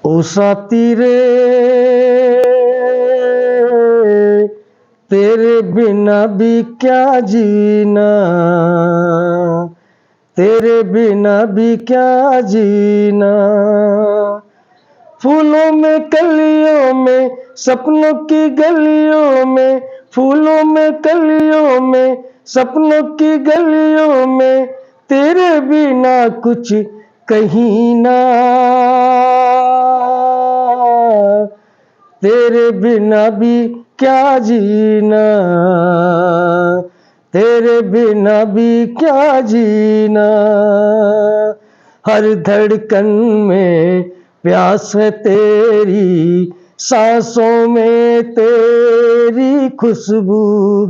ओ साथी रे तेरे बिना भी क्या जीना, तेरे बिना भी क्या जीना। फूलों में कलियों में सपनों की गलियों में, फूलों में कलियों में सपनों की गलियों में, तेरे बिना कुछ कहीं ना, तेरे बिना भी क्या जीना, तेरे बिना भी क्या जीना। हर धड़कन में प्यास है तेरी, सांसों में तेरी खुशबू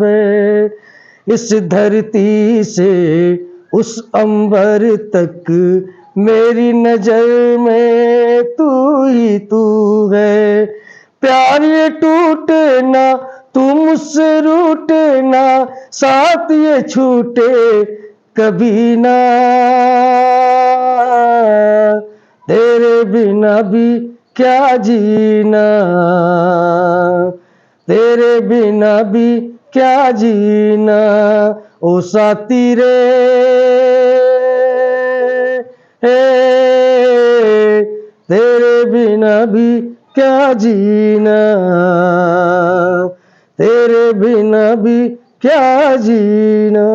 है। इस धरती से उस अंबर तक मेरी नजर में तू ही तू है। प्यार ये टूटे ना, तू मुझसे रूठे ना, साथ ये छूटे कभी ना। तेरे बिना भी क्या जीना, तेरे बिना भी क्या जीना। ओ साथी रे तेरे बिना भी क्या जीना, तेरे बिना भी क्या जीना।